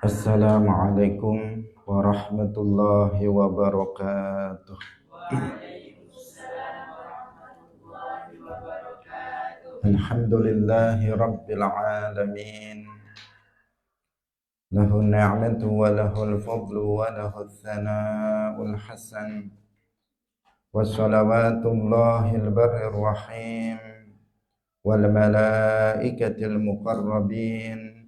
Assalamualaikum warahmatullahi wabarakatuh. Alhamdulillahi rabbil alamin. Lahu ni'matu wa lahul fadlu wa lahul thana'ul hasan. Wa salawatullahil barrir rahim wal malaikatil muqarrabin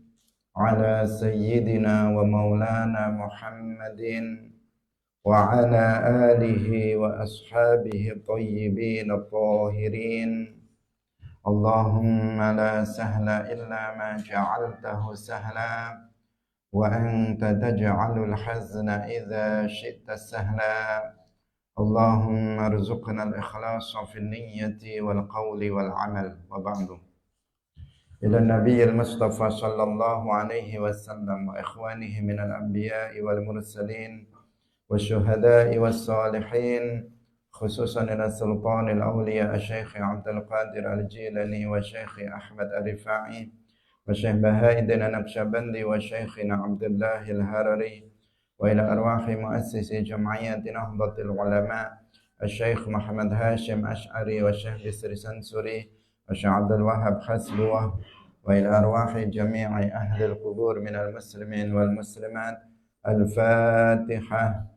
ala sayyidina wa maulana Muhammadin wa ala alihi wa ashabihi tayyibin at-tahirin. Allahumma la sahla illa ma ja'altahu sahla wa anta taj'alul hazna idza syi'ta sahla. Allahumma arzuqna al-ikhlasa fil niyyati wal qawli wal amal. Wa ba'du. Ila nabiyil mustafa sallallahu alaihi wasallam wa ikhwanihi minal anbiya'i wal mursalin wa syuhada'i was salihin, khususan ila sultanil awliya Syekh Abdul Qadir Al-Jilani wa Syekh Ahmad Ar-Rifa'i wa Syekh Baha'iddin An-Naqsyabandi wa Syekhina Abdullah Al-Harari wa ila arwahi muassisi jam'iyyati Nahdlatul Ulama Syekh Muhammad Hashim Ash'ari wa Syekh Bisri Sansuri wa Syekh Abdul Wahab Hasbuwah wa ila arwahi jami'i ahli al-qubur minal muslimin wal muslimat. Al-Fatihah.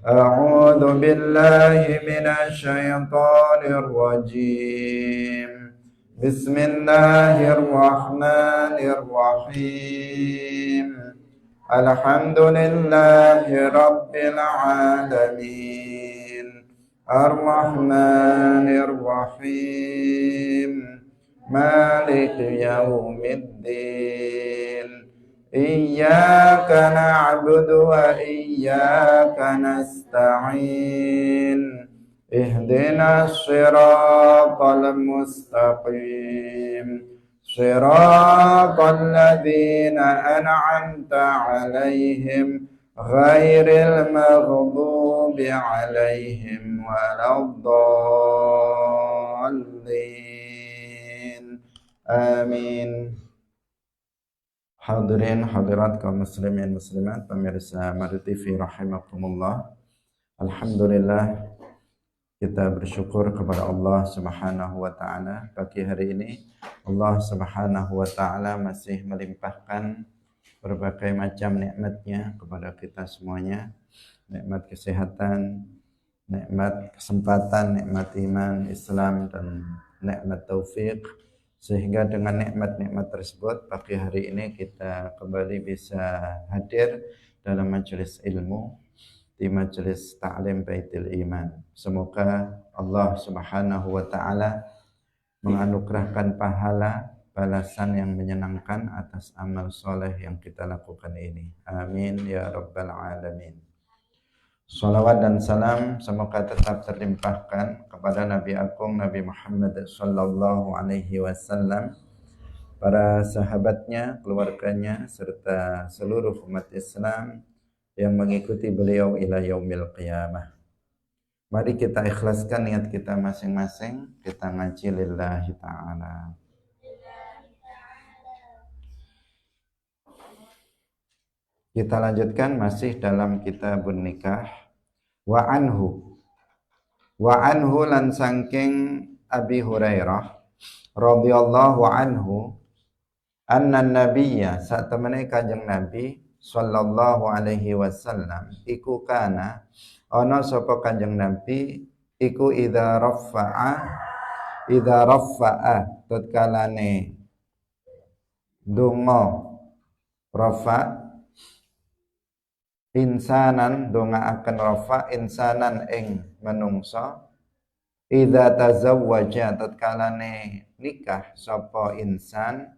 A'udzu billahi minasy syaithanir rajim. Bismillahirrahmanirrahim. Alhamdulillahi rabbil alamin. Ar-Rahmanir Rahim. Maliki yaumiddin. Iyyaka na'budu wa iyyaka nasta'in. Ihdinas siratal mustaqim. Siratal ladzina an'amta 'alaihim ghairil maghdubi 'alaihim waladdallin. Amin. Hadirin hadirat kaum muslimin muslimat, pemirsa Madu TV rahimakumullah. Alhamdulillah, kita bersyukur kepada Allah Subhanahu wa taala. Pagi hari ini Allah Subhanahu wa taala masih melimpahkan berbagai macam nikmat-Nya kepada kita semuanya. Nikmat kesehatan, nikmat kesempatan, nikmat iman, Islam, dan nikmat taufik. Sehingga dengan nikmat-nikmat tersebut pagi hari ini kita kembali bisa hadir dalam majelis ilmu di majelis ta'lim Baitul Iman. Semoga Allah Subhanahu wa taala menganugerahkan pahala balasan yang menyenangkan atas amal soleh yang kita lakukan ini. Amin ya rabbal alamin. Salawat dan salam semoga tetap terlimpahkan kepada Nabi Agung Nabi Muhammad sallallahu alaihi wasallam, para sahabatnya, keluarganya, serta seluruh umat Islam yang mengikuti beliau ila yaumil qiyamah. Mari kita ikhlaskan niat kita masing-masing, kita ngaji lillahi ta'ala. Kita lanjutkan masih dalam kitabun nikah. Wa anhu lan sangking Abi Hurairah radhiyallahu anhu anna nabiyya saat temene kanjeng Nabi sallallahu alaihi wasallam iku kana ana sapa kanjeng Nabi iku idza rafa'a tatkalane donga rafa insanan dongaaken rafa insanan ing menungsa idza tazawwaja tatkalane nikah sapa insan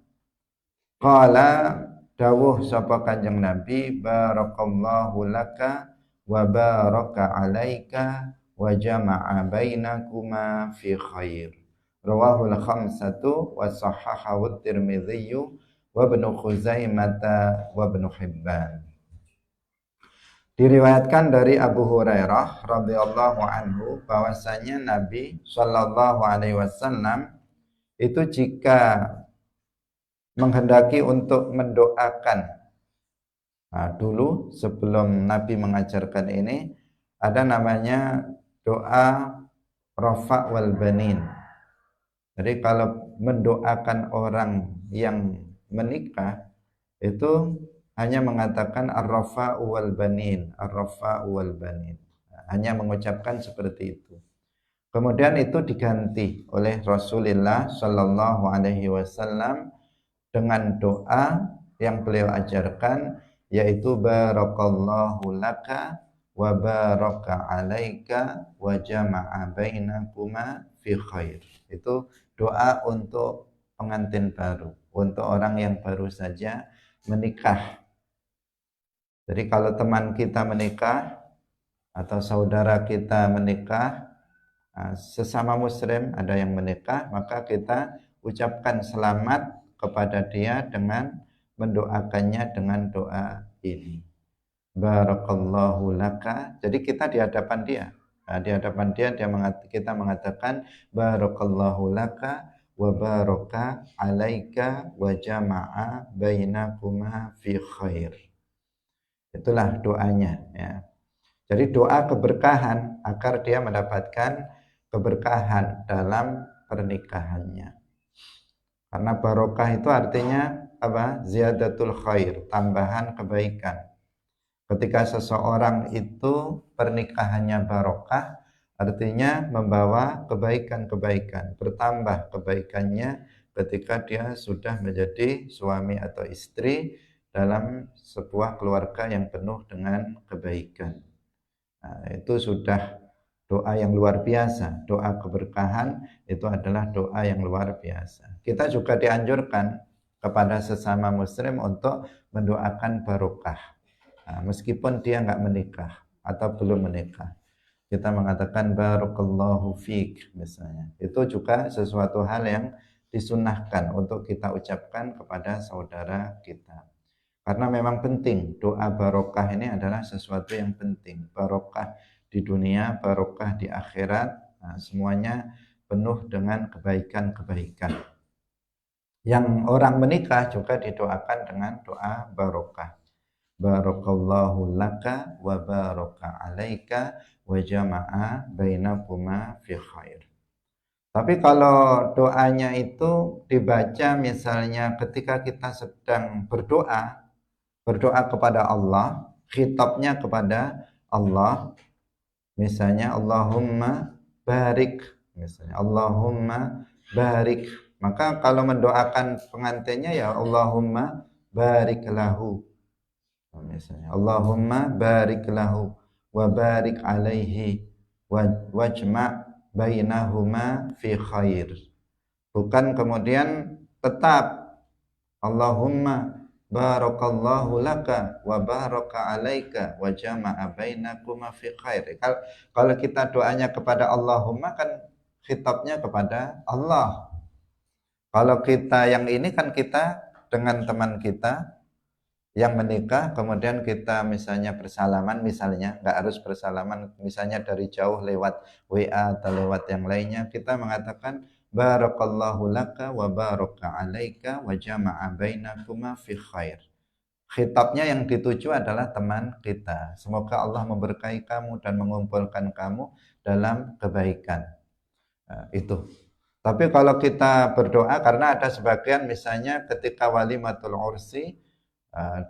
qala dawuh sapa kanjeng Nabi barakallahu laka wa baraka alaika wa jama'a bainakuma fi khair. Rawahul khamsatu wa sahahahu at-Tirmidzi wa Ibnu Khuzaimah wa Ibnu Hibban. Diriwayatkan dari Abu Hurairah radhiyallahu anhu bahwasanya Nabi sallallahu alaihi wasallam itu jika menghendaki untuk mendoakan Nah, dulu sebelum Nabi mengajarkan ini ada namanya doa rafa wal banin. Jadi kalau mendoakan orang yang menikah itu hanya mengatakan ar-rafa wal banin, ar-rafa wal banin. Hanya mengucapkan seperti itu. Kemudian itu diganti oleh Rasulullah Shallallahu Alaihi Wasallam dengan doa yang beliau ajarkan, yaitu barakallahu laka wa baraka alaika wa jama'a bainakuma fi khair. Itu doa untuk pengantin baru, untuk orang yang baru saja menikah. Jadi kalau teman kita menikah atau saudara kita menikah, sesama muslim ada yang menikah, maka kita ucapkan selamat kepada dia dengan mendoakannya dengan doa ini. Barakallahu laka. Jadi kita di hadapan dia. Nah, di hadapan dia kita mengatakan barakallahu laka wa baraka alaika wa jama'a bainakuma fi khair. Itulah doanya ya. Jadi doa keberkahan agar dia mendapatkan keberkahan dalam pernikahannya. Karena barokah itu artinya apa? Ziyadatul khair, tambahan kebaikan. Ketika seseorang itu pernikahannya barokah, artinya membawa kebaikan-kebaikan, bertambah kebaikannya ketika dia sudah menjadi suami atau istri dalam sebuah keluarga yang penuh dengan kebaikan. Nah, itu sudah doa yang luar biasa. Doa keberkahan itu adalah doa yang luar biasa. Kita juga dianjurkan kepada sesama muslim untuk mendoakan barokah. Nah, meskipun dia nggak menikah atau belum menikah, kita mengatakan barakallahu fiik misalnya. Itu juga sesuatu hal yang disunahkan untuk kita ucapkan kepada saudara kita. Karena memang penting, doa barokah ini adalah sesuatu yang penting. Barokah di dunia, barokah di akhirat, nah, semuanya penuh dengan kebaikan-kebaikan. Yang orang menikah juga didoakan dengan doa barokah. Barakallahu laka wa baraka alaika wa jama'a bainakuma fi khair. Tapi kalau doanya itu dibaca misalnya ketika kita sedang berdoa kepada Allah, khitabnya kepada Allah, misalnya Allahumma barik, misalnya Allahumma barik, maka kalau mendoakan pengantinnya ya Allahumma barik lahu, misalnya Allahumma barik lahu wa barik alaihi wajma' bainahuma fi khair. Bukan kemudian tetap Allahumma barakallahu laka wa baraka alaika wa jama'a bainakuma fi khair. Kalau kita doanya kepada Allahumma kan khitabnya kepada Allah. Kalau kita yang ini kan kita dengan teman kita yang menikah, kemudian kita misalnya bersalaman, misalnya nggak harus bersalaman, misalnya dari jauh lewat WA atau lewat yang lainnya, kita mengatakan barakallahu laka wa baraka alaika wa jama'a bainakuma fi khair. Khitabnya yang dituju adalah teman kita. Semoga Allah memberkahi kamu dan mengumpulkan kamu dalam kebaikan. Nah, itu. Tapi kalau kita berdoa, karena ada sebagian misalnya ketika walimatul ursi,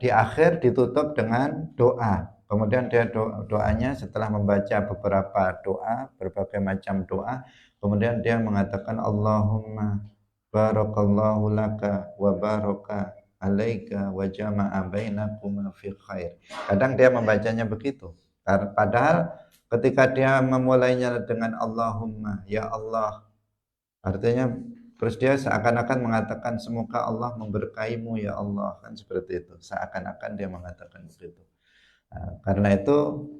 di akhir ditutup dengan doa. Kemudian dia doanya setelah membaca beberapa doa, berbagai macam doa, kemudian dia mengatakan Allahumma barakallahu laka wa baraka alaika wa jama'a bainakuma fi khair. Kadang dia membacanya begitu. Padahal ketika dia memulainya dengan Allahumma, ya Allah, artinya terus dia seakan-akan mengatakan semoga Allah memberkaimu ya Allah, kan seperti itu. Seakan-akan dia mengatakan begitu. Karena itu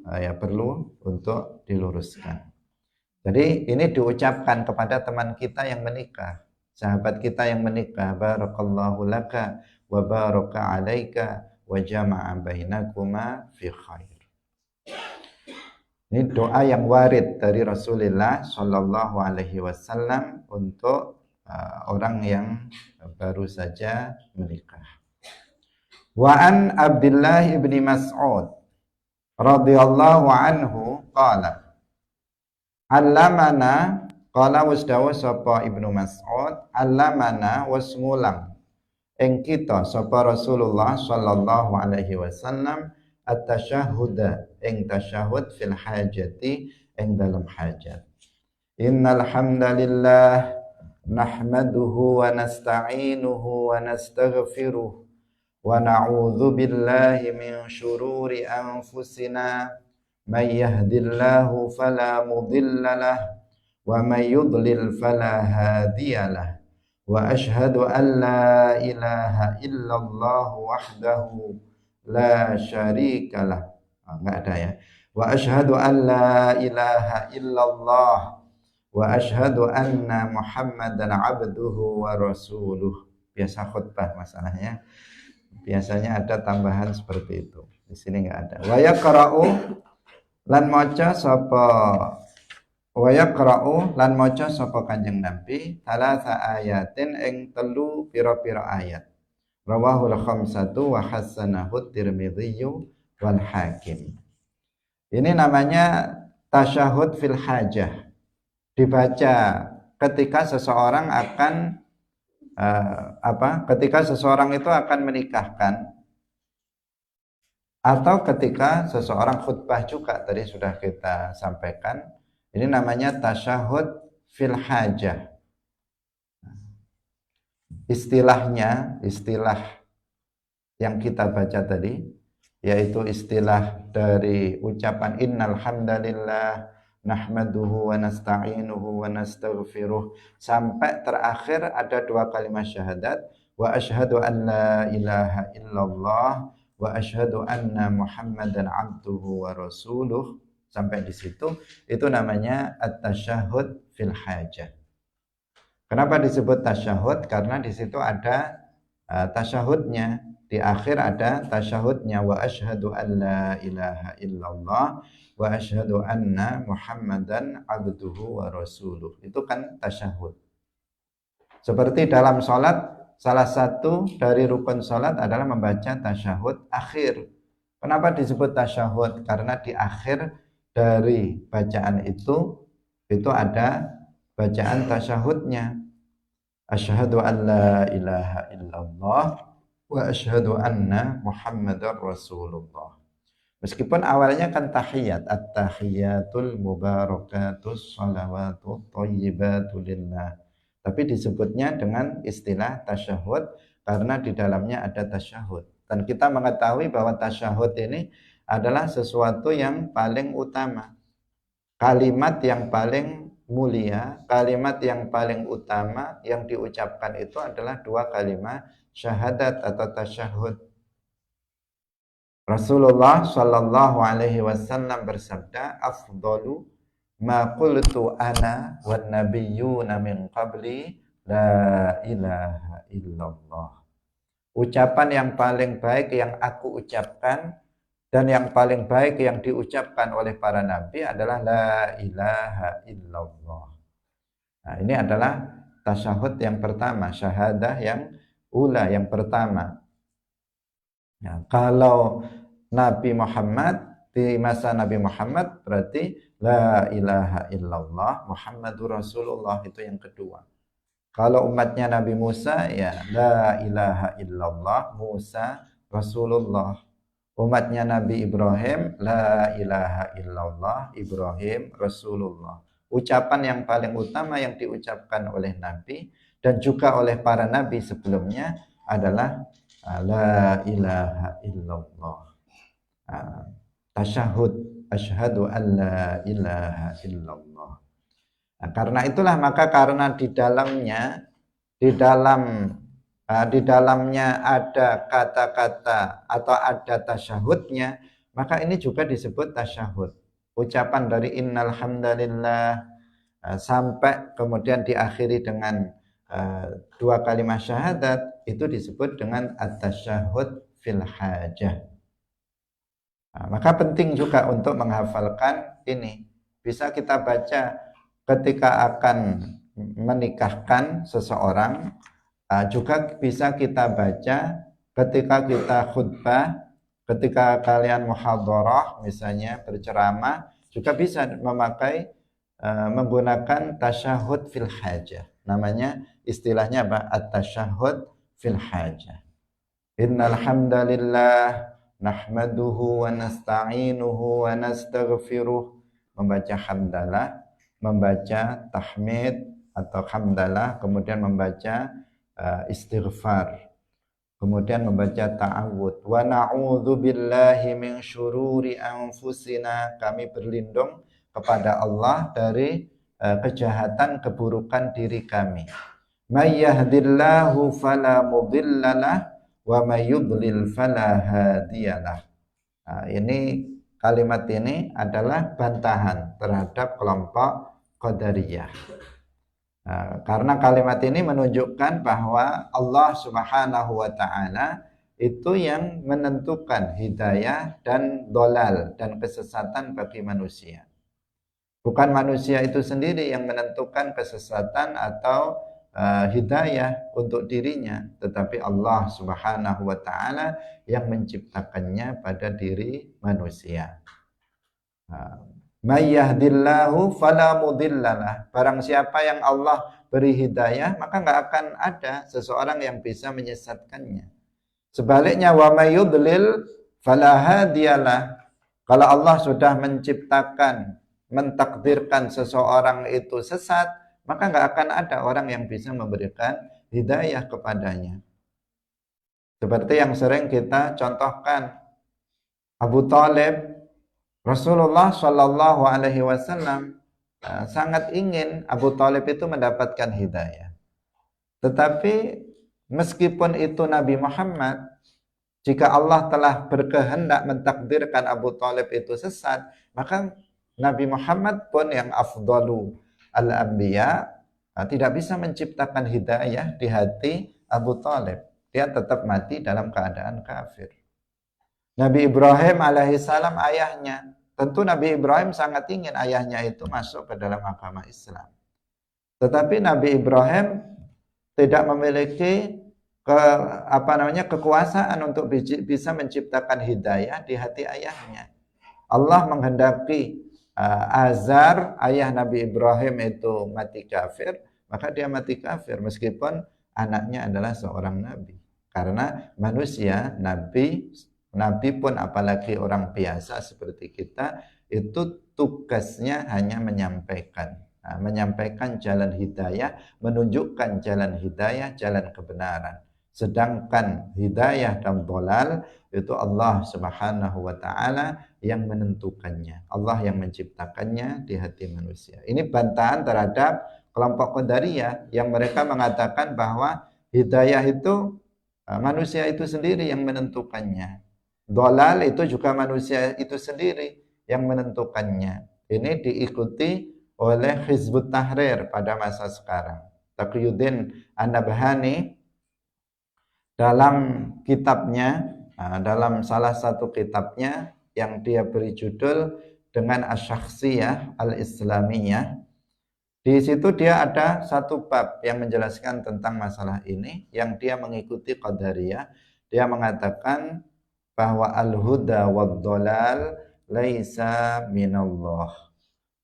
ya perlu untuk diluruskan. Jadi ini diucapkan kepada teman kita yang menikah, sahabat kita yang menikah, barakallahu laka wa baraka alaika wa jama'a bainakuma fi khair. Ini doa yang warid dari Rasulullah Shallallahu Alaihi Wasallam untuk orang yang baru saja menikah. Wa an Abdullah ibni Mas'ud radhiyallahu anhu qala allamana qala wasdawa sapa Ibnu Mas'ud allamana wasmulang ing kita sapa Rasulullah sallallahu alaihi wasallam at-tasyahhuda ing tasyahud fil hajati ing dalam hajat. Innal hamdalillah nahmaduhu wa nasta'inuhu wa nastaghfiruh wa na'udzu billahi min syururi anfusina may yahdihillahu fala mudhillalah wa may yudlil fala hadiyalah wa asyhadu an la ilaha illallah wahdahu la syarikalah. Enggak ada ya. Wa asyhadu an la ilaha illallah wa asyhadu anna Muhammadan abduhu wa rasuluh. Biasa khutbah masalahnya. Biasanya ada tambahan seperti itu. Di sini enggak ada. Wa yaqra'u lan maca sapa wa yaqra'u lan maca sapa Kanjeng Nabi talasa ayatin ing telu pira-pira ayat. Rawahul khamsatu wa hasanahu Tirmidzi wal Hakim. Ini namanya tasyahud fil hajah. Dibaca ketika seseorang akan ketika seseorang itu akan menikahkan atau ketika seseorang khutbah juga tadi sudah kita sampaikan. Ini namanya tasyahud fil hajah. Istilahnya, istilah yang kita baca tadi, yaitu istilah dari ucapan innal hamdalillah nahmaduhu wa nasta'inuhu wa nastaghfiruh sampai terakhir ada dua kalimat syahadat wa asyhadu an la ilaha illallah wa asyhadu anna Muhammadan abduhu wa rasuluh. Sampai di situ itu namanya at-tasyahud fil hajah. Kenapa disebut tasyahud? Karena di situ ada tasyahudnya. Di akhir ada tasyahudnya wa asyhadu an la ilaha illallah wa asyhadu anna Muhammadan abduhu wa rasuluh. Itu kan tasyahud. Seperti dalam salat, salah satu dari rukun salat adalah membaca tasyahud akhir. Kenapa disebut tasyahud? Karena di akhir dari bacaan itu ada bacaan tasyahudnya. Asyhadu an la ilaha illallah wa asyhadu anna Muhammadar Rasulullah. Meskipun awalnya kan tahiyat, at-tahiyatul mubarakatus salawatut thayyibatu lillah. Tapi disebutnya dengan istilah tasyahud karena di dalamnya ada tasyahud. Dan kita mengetahui bahwa tasyahud ini adalah sesuatu yang paling utama. Kalimat yang paling mulia, kalimat yang paling utama yang diucapkan itu adalah dua kalimat syahadat atau tasyahud. Rasulullah sallallahu alaihi wasallam bersabda, afdalu ma qultu ana wan nabiyyuna min qabli la ilaha illallah. Ucapan yang paling baik yang aku ucapkan dan yang paling baik yang diucapkan oleh para nabi adalah la ilaha illallah. Nah, ini adalah tasyahud yang pertama, syahadah yang ula, yang pertama. Nah, kalau Nabi Muhammad, di masa Nabi Muhammad berarti la ilaha illallah Muhammadur Rasulullah, itu yang kedua. Kalau umatnya Nabi Musa, ya la ilaha illallah Musa Rasulullah. Umatnya Nabi Ibrahim, la ilaha illallah Ibrahim Rasulullah. Ucapan yang paling utama yang diucapkan oleh Nabi dan juga oleh para Nabi sebelumnya adalah la ilaha illallah. Tasyahud, asyhadu an la ilaha illallah. Nah, karena itulah maka karena di dalamnya ada kata-kata atau ada tasyahudnya, maka ini juga disebut tasyahud. Ucapan dari innal hamdalillah sampai kemudian diakhiri dengan dua kalimat syahadat, itu disebut dengan at-tasyahud fil hajah. Nah, maka penting juga untuk menghafalkan ini. Bisa kita baca ketika akan menikahkan seseorang, juga bisa kita baca ketika kita khutbah, ketika kalian muhadharah misalnya berceramah, juga bisa memakai menggunakan tasyahud fil hajah. Namanya istilahnya apa? At-tasyahud fil hajah. Innal hamdalillah nahmaduhu wa nasta'inuhu wa nastaghfiruh. Membaca hamdalah, membaca tahmid atau hamdalah, kemudian membaca istighfar, kemudian membaca ta'awud. Wa na'udzu billahi min syururi anfusina. Kami berlindung kepada Allah dari kejahatan keburukan diri kami. May yahdillahu fala mudhillalah wa may yudlil fala hadiyalah. Nah, ini kalimat ini adalah bantahan terhadap kelompok Qadariyah. Nah, karena kalimat ini menunjukkan bahwa Allah Subhanahu wa taala itu yang menentukan hidayah dan dolal dan kesesatan bagi manusia. Bukan manusia itu sendiri yang menentukan kesesatan atau hidayah untuk dirinya, tetapi Allah Subhanahu wa taala yang menciptakannya pada diri manusia. May yahdillahu fala mudhillalah. Barang siapa yang Allah beri hidayah, maka enggak akan ada seseorang yang bisa menyesatkannya. Sebaliknya, wa may yudlil fala hadiyalah. Kalau Allah sudah menciptakan, mentakdirkan seseorang itu sesat, maka enggak akan ada orang yang bisa memberikan hidayah kepadanya. Seperti yang sering kita contohkan, Abu Thalib, Rasulullah Shallallahu Alaihi Wasallam sangat ingin Abu Thalib itu mendapatkan hidayah. Tetapi meskipun itu Nabi Muhammad, jika Allah telah berkehendak mentakdirkan Abu Thalib itu sesat, maka Nabi Muhammad pun yang afdalu al-anbiya tidak bisa menciptakan hidayah di hati Abu Thalib. Dia tetap mati dalam keadaan kafir. Nabi Ibrahim alaihissalam ayahnya, tentu Nabi Ibrahim sangat ingin ayahnya itu masuk ke dalam agama Islam. Tetapi Nabi Ibrahim tidak memiliki kekuasaan untuk bisa menciptakan hidayah di hati ayahnya. Allah menghendaki Azar, ayah Nabi Ibrahim itu mati kafir, maka dia mati kafir meskipun anaknya adalah seorang nabi. Karena manusia, nabi pun apalagi orang biasa seperti kita, itu tugasnya hanya menyampaikan. Menyampaikan jalan hidayah, menunjukkan jalan hidayah, jalan kebenaran. Sedangkan hidayah dan dhalal itu Allah Subhanahu wa taala yang menentukannya. Allah yang menciptakannya di hati manusia. Ini bantahan terhadap kelompok Qadariyah yang mereka mengatakan bahwa hidayah itu manusia itu sendiri yang menentukannya. Dhalal itu juga manusia itu sendiri yang menentukannya. Ini diikuti oleh Hizbut Tahrir pada masa sekarang. Taqiyuddin An-Nabhani dalam kitabnya, dalam salah satu kitabnya yang dia beri judul dengan Asy-Syakhsiyah Al-Islamiyah, di situ dia ada satu bab yang menjelaskan tentang masalah ini, yang dia mengikuti Qadariyah. Dia mengatakan bahwa al-huda wad-dhalal laisa minallah.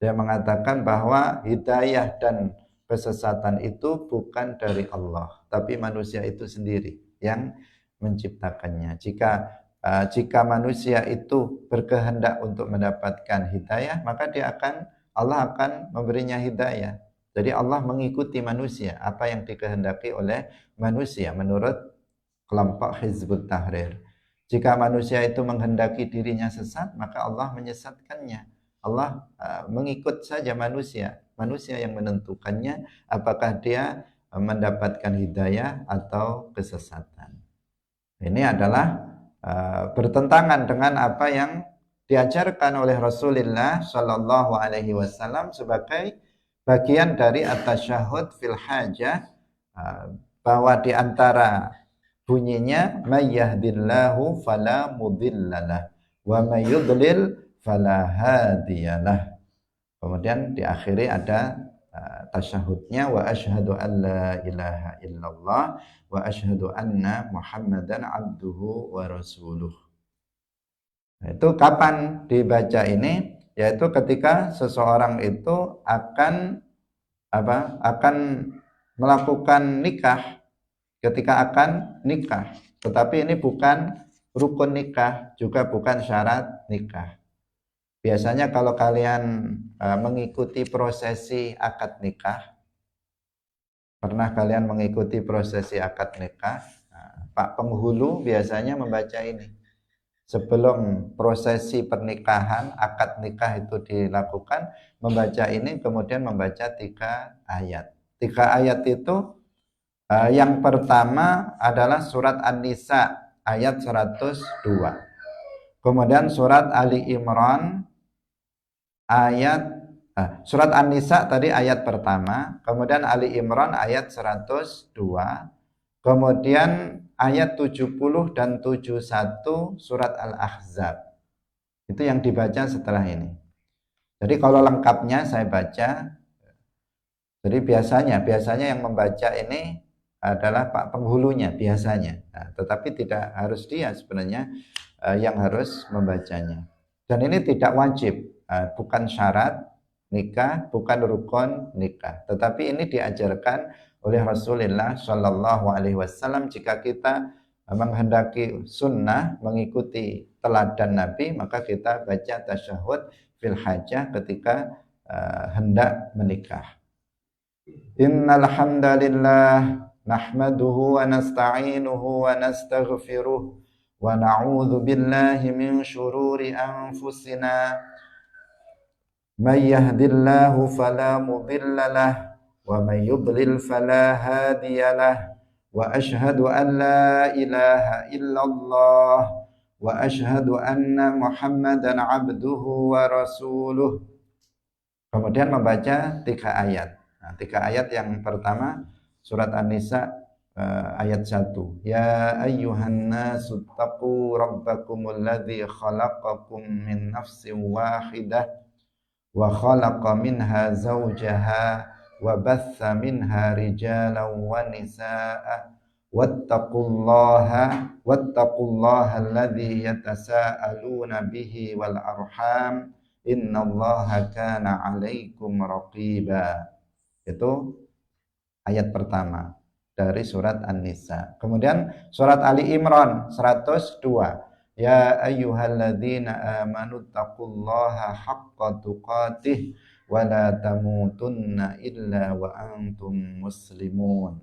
Dia mengatakan bahwa hidayah dan kesesatan itu bukan dari Allah, tapi manusia itu sendiri yang menciptakannya. Jika manusia itu berkehendak untuk mendapatkan hidayah, maka Allah akan memberinya hidayah. Jadi Allah mengikuti manusia, apa yang dikehendaki oleh manusia menurut kelompok Hizbut Tahrir. Jika manusia itu menghendaki dirinya sesat, maka Allah menyesatkannya. Allah mengikut saja manusia yang menentukannya apakah dia mendapatkan hidayah atau kesesatan. Ini adalah bertentangan dengan apa yang diajarkan oleh Rasulullah Shallallahu Alaihi Wasallam sebagai bagian dari at-tasyahud fil hajah, bahwa di antara bunyinya may yahdillahu fala mudhillalah wa may yudlil fala hadiyalah. Kemudian diakhiri ada tasyahudnya, wa asyhadu an la ilaha illallah wa asyhadu anna Muhammadan abduhu wa rasuluh. Nah, itu kapan dibaca ini? Yaitu ketika seseorang itu akan akan melakukan nikah, ketika akan nikah. Tetapi ini bukan rukun nikah, juga bukan syarat nikah. Biasanya kalau kalian mengikuti prosesi akad nikah, pernah kalian mengikuti prosesi akad nikah, Pak Penghulu biasanya membaca ini. Sebelum prosesi pernikahan, akad nikah itu dilakukan, membaca ini, kemudian membaca 3 ayat. 3 ayat itu, yang pertama adalah surat An-Nisa ayat 102. Kemudian surat Ali Imran ayat surat An-Nisa tadi ayat pertama, kemudian Ali Imran ayat 102, kemudian ayat 70 dan 71 surat Al-Ahzab. Itu yang dibaca setelah ini. Jadi kalau lengkapnya saya baca. Jadi biasanya yang membaca ini adalah Pak Penghulunya biasanya. Nah, tetapi tidak harus dia sebenarnya yang harus membacanya. Dan ini tidak wajib, bukan syarat nikah, bukan rukun nikah. Tetapi ini diajarkan oleh Rasulullah Shallallahu Alaihi Wasallam. Jika kita menghendaki sunnah, mengikuti teladan Nabi, maka kita baca tasyahud fil hajah ketika hendak menikah. Innal hamdalillah nahmaduhu wa nasta'inuhu wa nastaghfiruh wa na'udzu billahi min syururi anfusina may yahdihillahu fala mudilla lahu wa may yudlil fala hadiyalah wa asyhadu an la ilaha illallah wa asyhadu anna Muhammadan abduhu wa rasuluh. Kemudian membaca 3 ayat. Nah, 3 ayat yang pertama surat An-Nisa ayat 1. Ya ayyuhan nasu taqu rabbakumul ladzi khalaqakum min nafsin wahidah wa khalaqa minha zawjaha wa batha minha rijalan wa nisaa wattaqullaha alladzi yatasaaluna bihi wal arham innallaha kana 'alaikum raqiba. Itu ayat pertama dari surat An-Nisa. Kemudian surat Ali Imran 102. Ya ayyuhalladzina amanu taqullaha haqqa tuqatih wa la tamutunna illa wa antum muslimun.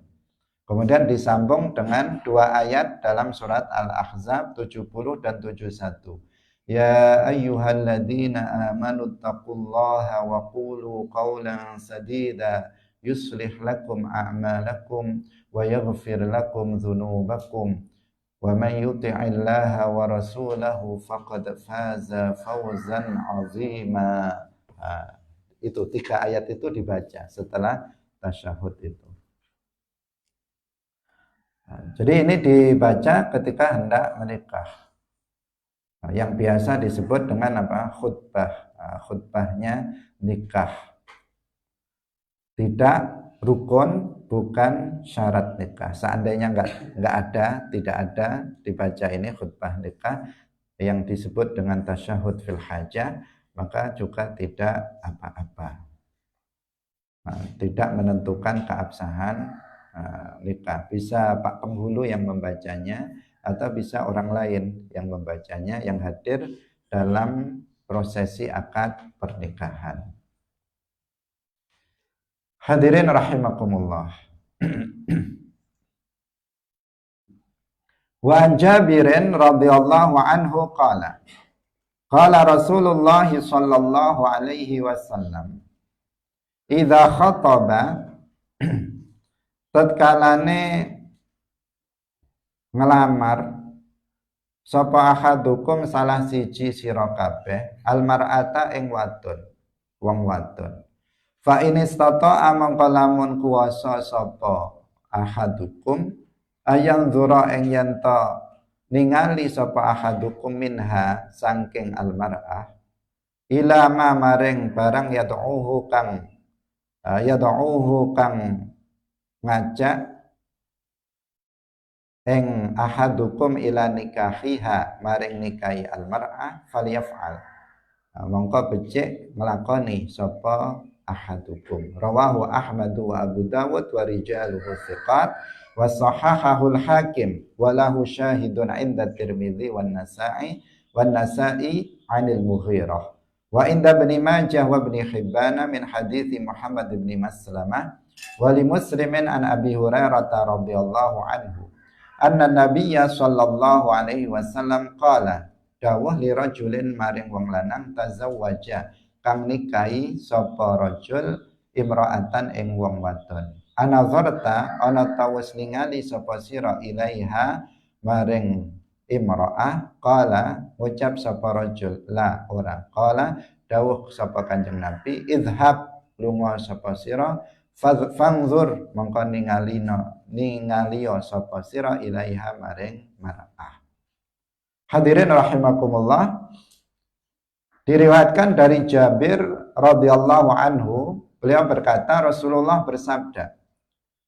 Kemudian disambung dengan 2 ayat dalam surat Al-Ahzab 70 dan 71. Ya ayyuhalladzina amanu taqullaha wa qulu qawlan sadida yuslih lakum a'malakum wa yaghfir lakum dhunubakum wa man yuti'illaha wa rasulahu faqad faza fawzan 'azima. Itu 3 ayat itu dibaca setelah tasyahud itu. Jadi ini dibaca ketika hendak menikah. Yang biasa disebut dengan khutbah. Khutbahnya nikah. Tidak rukun, bukan syarat nikah. Seandainya tidak ada dibaca ini khutbah nikah yang disebut dengan tasyahud fil hajah, maka juga tidak apa-apa. Tidak menentukan keabsahan nikah. Bisa Pak Penghulu yang membacanya atau bisa orang lain yang membacanya yang hadir dalam prosesi akad pernikahan. Hadirin rahimakumullah. Wa an Jabirin radhiyallahu anhu qala Rasulullah sallallahu alaihi wasallam idza khataba tatkalane ngelamar sapa ahadukum salah siji sira kabeh almar'ata ing wadon, wong wadon. Fa inistata mongko lamun kuwasa sapa ahadukum ayang dzura ing yenta ningali sapa ahadukum minha saking almar'ah ila ma maring barang yad'uhu kang yad'uhu kang ngajak ing ahadukum ila nikahiha maring nikahi almar'ah falyaf'al. Mongko becik nglakoni sapa ahadukum. Rawahu Ahmad wa Abu Dawud wa rijaluhu thiqat wa sahahahu al-Hakim wa lahu syahidun 'inda Tirmidzi wan Nasa'i 'anil Mughirah wa inda Ibnu Majah wa Ibnu Hibban min hadithi Muhammad bin Maslamah wa li Muslimin an Abi Hurairah radhiyallahu anhu anna Nabiyya sallallahu alaihi wasallam qala dawuh li rajulin maring wong lanang tazawwaja kang nikahi sapa rajul imra'atan ing wong wadon anazarta ana tawus ningali sapa sira ilaiha maring imra'ah qala ucap sapa rajul la ora qala dawuh sapa Kanjeng Nabi idhab lunga sapa sira fanzur mongko ningalio sapa sira ilaiha maring mar'ah. Hadirin rahimakumullah, diriwayatkan dari Jabir radhiyallahu anhu, beliau berkata Rasulullah bersabda,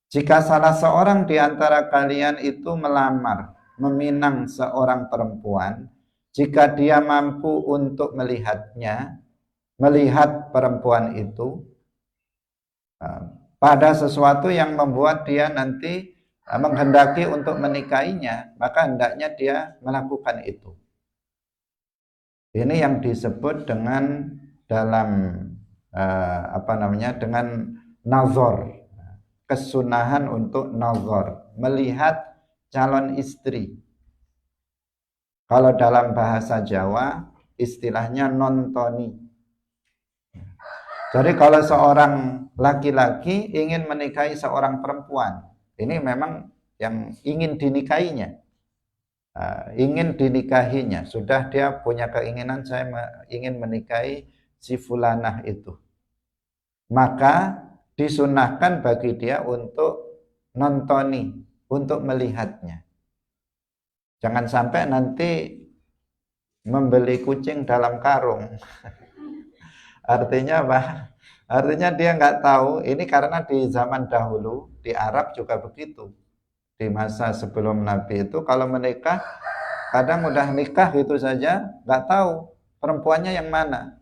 jika salah seorang di antara kalian itu melamar, meminang seorang perempuan, jika dia mampu untuk melihat perempuan itu pada sesuatu yang membuat dia nanti menghendaki untuk menikahinya, maka hendaknya dia melakukan itu. Ini yang disebut dengan dengan nazar, kesunahan untuk nazar, melihat calon istri. Kalau dalam bahasa Jawa istilahnya nontoni. Jadi kalau seorang laki-laki ingin menikahi seorang perempuan, ini memang yang ingin dinikahinya, sudah dia punya keinginan saya ingin menikahi si fulanah itu, maka disunahkan bagi dia untuk nontoni, untuk melihatnya. Jangan sampai nanti membeli kucing dalam karung. Artinya apa? Artinya dia nggak tahu, ini karena di zaman dahulu, di Arab juga begitu. Di masa sebelum Nabi itu kalau menikah, kadang udah nikah gitu saja, nggak tahu perempuannya yang mana.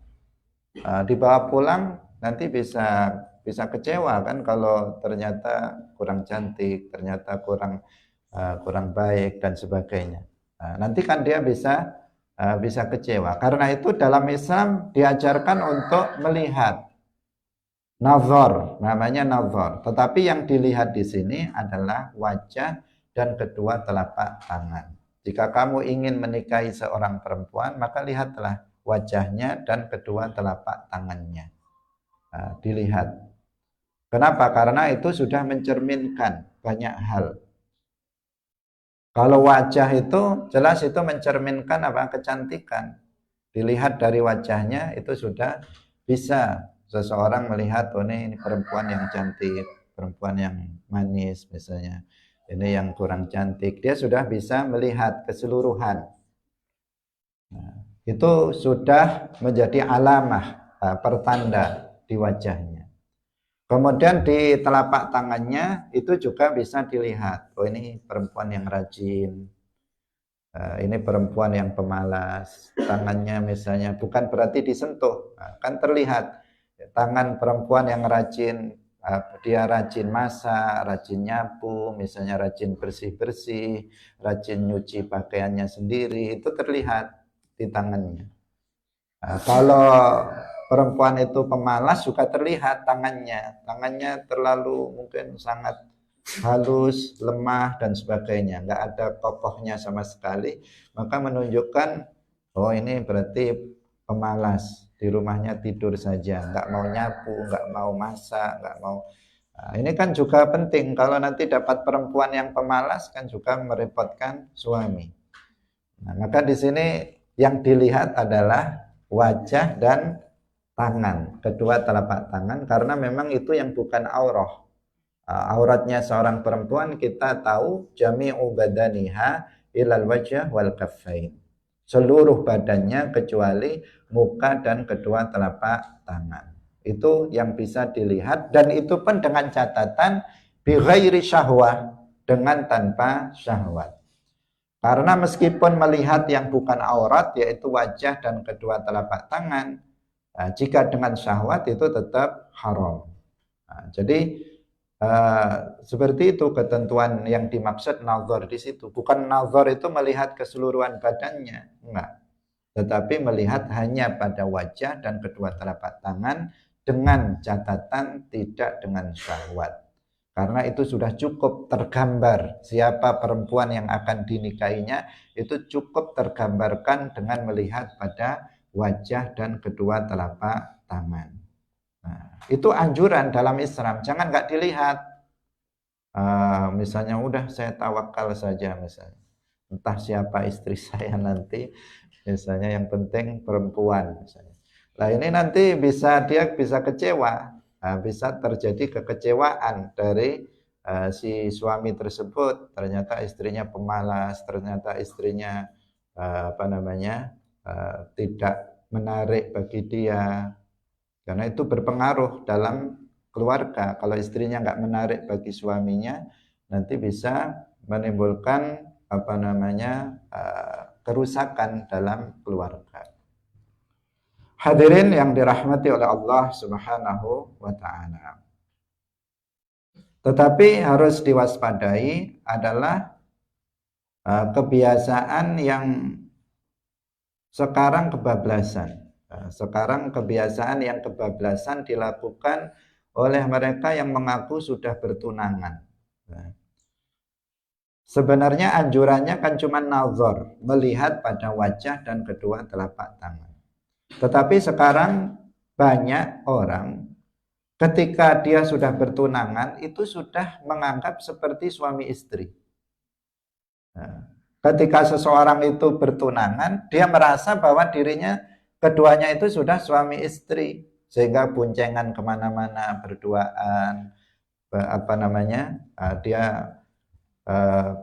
Dibawa pulang, nanti bisa kecewa kan kalau ternyata kurang cantik, ternyata kurang baik dan sebagainya. Nanti kan dia bisa kecewa. Karena itu dalam Islam diajarkan untuk melihat, nazar, namanya nazar. Tetapi yang dilihat di sini adalah wajah dan kedua telapak tangan. Jika kamu ingin menikahi seorang perempuan, maka lihatlah wajahnya dan kedua telapak tangannya. Dilihat. Kenapa? Karena itu sudah mencerminkan banyak hal. Kalau wajah itu jelas itu mencerminkan apa? Kecantikan. Dilihat dari wajahnya itu sudah bisa seseorang melihat, oh ini perempuan yang cantik, perempuan yang manis misalnya. Ini yang kurang cantik. Dia sudah bisa melihat keseluruhan. Nah, itu sudah menjadi alamah, pertanda di wajahnya. Kemudian di telapak tangannya itu juga bisa dilihat, oh ini perempuan yang rajin, ini perempuan yang pemalas. Tangannya misalnya bukan berarti disentuh, kan terlihat tangan perempuan yang rajin, dia rajin masak, rajin nyapu, misalnya rajin bersih-bersih, rajin nyuci pakaiannya sendiri, itu terlihat di tangannya. Kalau perempuan itu pemalas juga terlihat tangannya terlalu mungkin sangat halus, lemah dan sebagainya, nggak ada kokohnya sama sekali, maka menunjukkan oh ini berarti pemalas, di rumahnya tidur saja, nggak mau nyapu, nggak mau masak, nggak mau. Nah, ini kan juga penting, kalau nanti dapat perempuan yang pemalas kan juga merepotkan suami. Nah, maka di sini yang dilihat adalah wajah dan tangan, kedua telapak tangan, karena memang itu yang bukan aurah. Auratnya seorang perempuan kita tahu jami'u badaniha ilal wajah wal kaffain. Seluruh badannya kecuali muka dan kedua telapak tangan. Itu yang bisa dilihat, dan itu pun dengan catatan bi ghairi syahwah, dengan tanpa syahwat. Karena meskipun melihat yang bukan aurat, yaitu wajah dan kedua telapak tangan, jika dengan syahwat itu tetap haram. Jadi seperti itu ketentuan yang dimaksud nazar di situ. Bukan nazar itu melihat keseluruhan badannya, enggak. Tetapi melihat hanya pada wajah dan kedua telapak tangan dengan catatan tidak dengan syahwat. Karena itu sudah cukup tergambar siapa perempuan yang akan dinikahinya, itu cukup tergambarkan dengan melihat pada wajah dan kedua telapak tangan. Nah, itu anjuran dalam Islam, jangan nggak dilihat. Misalnya udah saya tawakal saja misalnya, entah siapa istri saya nanti, misalnya yang penting perempuan misalnya. Nah ini nanti dia bisa kecewa. Bisa terjadi kekecewaan dari si suami tersebut. Ternyata istrinya pemalas, ternyata istrinya tidak menarik bagi dia, karena itu berpengaruh dalam keluarga. Kalau istrinya nggak menarik bagi suaminya, nanti bisa menimbulkan kerusakan dalam keluarga. Hadirin yang dirahmati oleh Allah Subhanahu wa ta'ala. Tetapi harus diwaspadai adalah kebiasaan yang sekarang kebablasan. Sekarang kebiasaan yang kebablasan dilakukan oleh mereka yang mengaku sudah bertunangan. Sebenarnya anjurannya kan cuma nazar, melihat pada wajah dan kedua telapak tangan. Tetapi sekarang banyak orang ketika dia sudah bertunangan itu sudah menganggap seperti suami istri. Ketika seseorang itu bertunangan, dia merasa bahwa dirinya keduanya itu sudah suami istri, sehingga boncengan kemana-mana berduaan, dia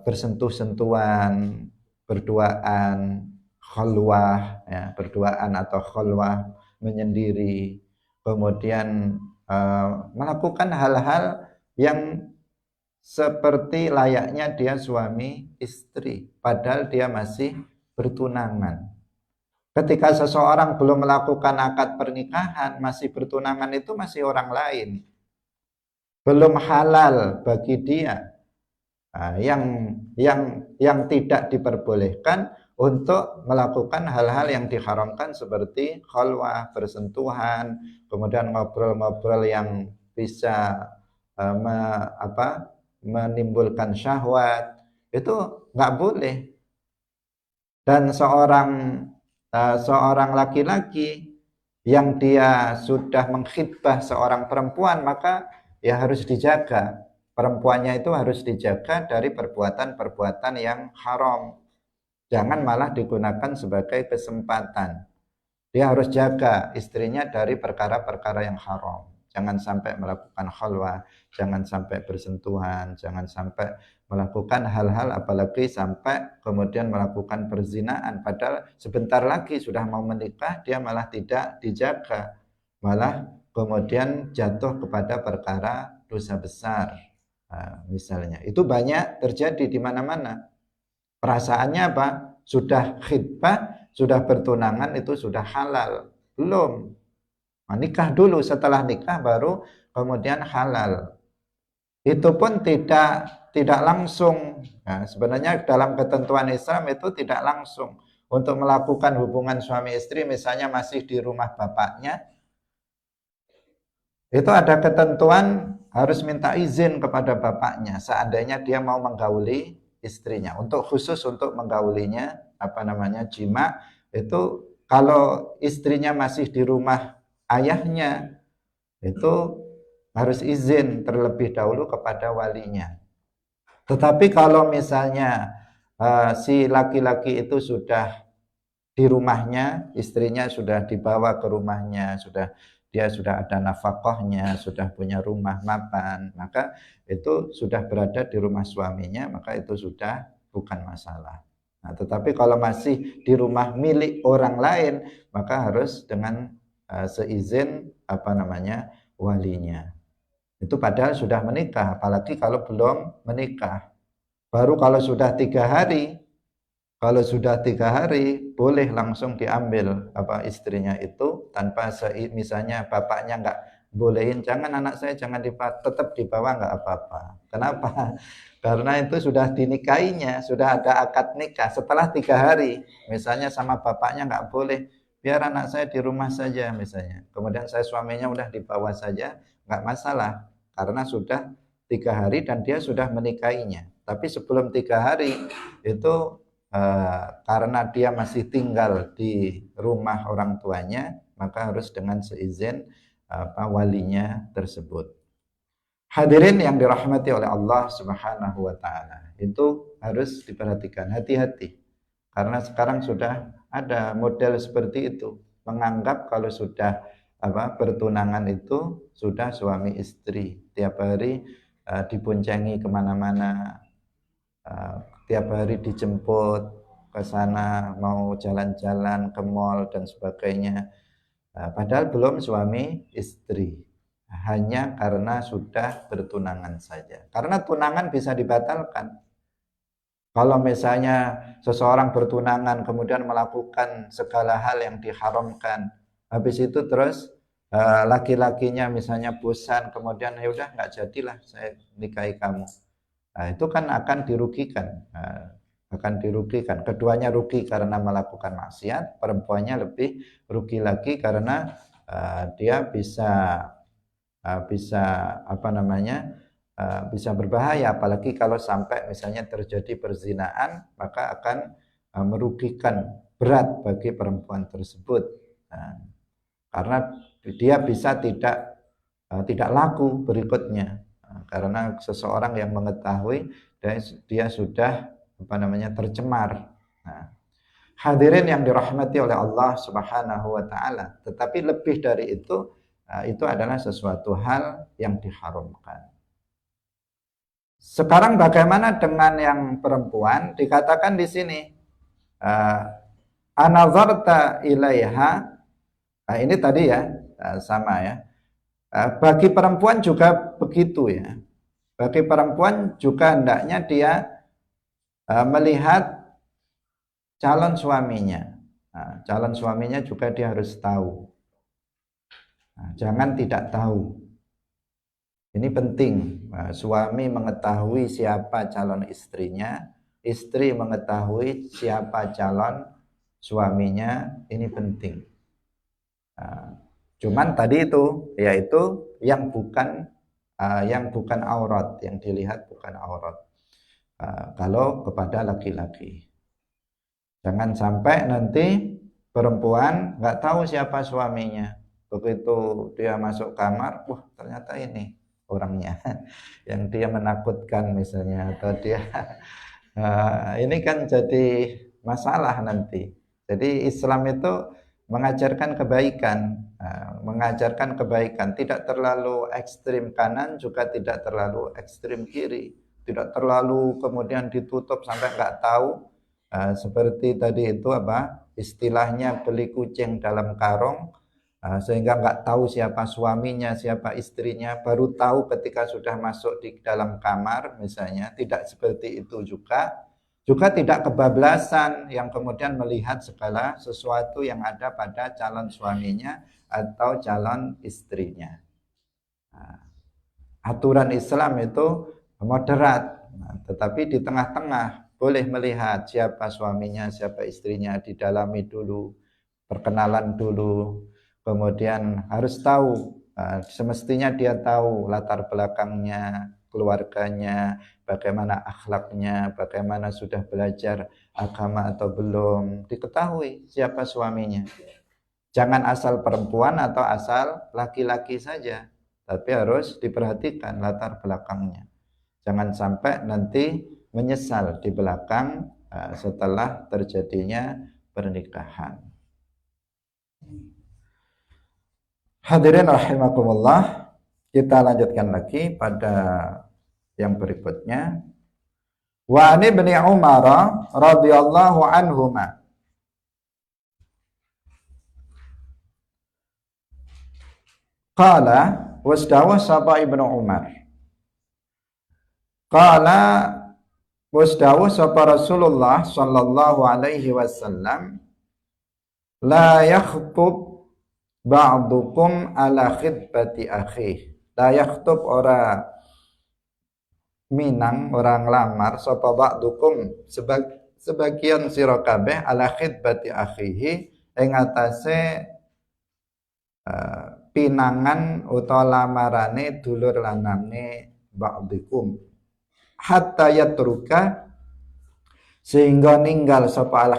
bersentuh-sentuhan, berduaan, khalwah, ya, berduaan atau khalwah menyendiri, kemudian melakukan hal-hal yang seperti layaknya dia suami istri, padahal dia masih bertunangan. Ketika seseorang belum melakukan akad pernikahan, masih bertunangan, itu masih orang lain, belum halal bagi dia. Yang tidak diperbolehkan untuk melakukan hal-hal yang diharamkan seperti khalwah, bersentuhan, kemudian ngobrol-ngobrol yang bisa menimbulkan syahwat, itu nggak boleh. Dan seorang laki-laki yang dia sudah mengkhidbah seorang perempuan, maka ya harus dijaga. Perempuannya itu harus dijaga dari perbuatan-perbuatan yang haram. Jangan malah digunakan sebagai kesempatan. Dia harus jaga istrinya dari perkara-perkara yang haram. Jangan sampai melakukan khalwah, jangan sampai bersentuhan, jangan sampai melakukan hal-hal, apalagi sampai kemudian melakukan perzinaan. Padahal sebentar lagi sudah mau menikah, dia malah tidak dijaga. Malah kemudian jatuh kepada perkara dosa besar. Misalnya, itu banyak terjadi di mana-mana. Perasaannya apa? Sudah khidbah, sudah bertunangan, itu sudah halal. Belum. Nikah dulu, setelah nikah baru kemudian halal. Itu pun tidak langsung. Nah, sebenarnya dalam ketentuan Islam itu tidak langsung. Untuk melakukan hubungan suami istri, misalnya masih di rumah bapaknya, itu ada ketentuan harus minta izin kepada bapaknya seandainya dia mau menggauli istrinya. Khusus untuk menggaulinya jima, itu kalau istrinya masih di rumah ayahnya, itu harus izin terlebih dahulu kepada walinya. Tetapi kalau misalnya si laki-laki itu sudah di rumahnya, istrinya sudah dibawa ke rumahnya, dia sudah ada nafkahnya, sudah punya rumah mapan, maka itu sudah berada di rumah suaminya, maka itu sudah bukan masalah. Nah, tetapi kalau masih di rumah milik orang lain, maka harus dengan seizin walinya. Itu padahal sudah menikah, apalagi kalau belum menikah. Baru kalau sudah 3 hari, boleh langsung diambil istrinya itu tanpa misalnya bapaknya nggak bolehin, jangan anak saya jangan tetap dibawa nggak apa-apa. Kenapa? Karena itu sudah dinikahinya, sudah ada akad nikah. Setelah 3 hari, misalnya sama bapaknya nggak boleh, biar anak saya di rumah saja misalnya. Kemudian saya suaminya udah dibawa saja, nggak masalah. Karena sudah 3 hari dan dia sudah menikahinya. Tapi sebelum 3 hari itu karena dia masih tinggal di rumah orang tuanya, maka harus dengan seizin walinya tersebut. Hadirin yang dirahmati oleh Allah Subhanahu wa taala, itu harus diperhatikan, hati-hati. Karena sekarang sudah ada model seperti itu, menganggap kalau sudah bertunangan itu sudah suami istri, tiap hari diboncengi kemana-mana, tiap hari dijemput ke sana, mau jalan-jalan ke mall dan sebagainya. Padahal belum suami istri, hanya karena sudah bertunangan saja. Karena tunangan bisa dibatalkan. Kalau misalnya seseorang bertunangan kemudian melakukan segala hal yang diharamkan, habis itu terus laki-lakinya misalnya bosan, kemudian ya udah nggak jadilah saya nikahi kamu. Nah, itu kan akan dirugikan. Keduanya rugi karena melakukan maksiat, perempuannya lebih rugi lagi karena dia bisa bisa berbahaya, apalagi kalau sampai misalnya terjadi perzinaan, maka akan merugikan berat bagi perempuan tersebut. Karena dia bisa tidak laku berikutnya, karena seseorang yang mengetahui dia sudah tercemar. Hadirin yang dirahmati oleh Allah Subhanahu wa taala, tetapi lebih dari itu adalah sesuatu hal yang diharamkan. Sekarang bagaimana dengan yang perempuan? Dikatakan di sini, anazarta ilaiha. Nah, ini tadi ya, sama ya. Bagi perempuan juga begitu ya. Bagi perempuan juga hendaknya dia melihat calon suaminya. Nah, calon suaminya juga dia harus tahu. Nah, jangan tidak tahu. Ini penting. Nah, suami mengetahui siapa calon istrinya, istri mengetahui siapa calon suaminya, ini penting. Nah, cuman tadi itu, yaitu yang bukan aurat, yang dilihat bukan aurat. Kalau kepada laki-laki, jangan sampai nanti perempuan nggak tahu siapa suaminya. Begitu dia masuk kamar, wah ternyata ini orangnya yang dia menakutkan misalnya, atau dia ini kan jadi masalah nanti. Jadi Islam itu mengajarkan kebaikan, tidak terlalu ekstrim kanan, juga tidak terlalu ekstrim kiri, tidak terlalu kemudian ditutup sampai nggak tahu. Seperti tadi itu istilahnya beli kucing dalam karung, sehingga nggak tahu siapa suaminya, siapa istrinya, baru tahu ketika sudah masuk di dalam kamar misalnya. Tidak seperti itu juga tidak kebablasan yang kemudian melihat segala sesuatu yang ada pada calon suaminya atau calon istrinya. Aturan Islam itu moderat, tetapi di tengah-tengah boleh melihat siapa suaminya, siapa istrinya, didalami dulu, perkenalan dulu, kemudian harus tahu, semestinya dia tahu latar belakangnya, keluarganya, bagaimana akhlaknya, bagaimana sudah belajar agama atau belum, diketahui siapa suaminya. Jangan asal perempuan atau asal laki-laki saja, tapi harus diperhatikan latar belakangnya. Jangan sampai nanti menyesal di belakang setelah terjadinya pernikahan. Hadirin rahimakumullah, kita lanjutkan lagi pada yang berikutnya. Wa ani bin Umar radhiyallahu anhuma Qala wasdawa sapa Ibnu Umar. Qala wasdawa sapa Rasulullah sallallahu alaihi wasallam, la yakhtub ba'dukum ala khidbati akhih. La yakhtub ora minang, orang lamar sapa ba'dukum sebagian sira kabeh ala khidbati akhihi ing atase pinangan utawa lamarane dulur lanange ba'dikum hatta yatruka sehingga ninggal sapa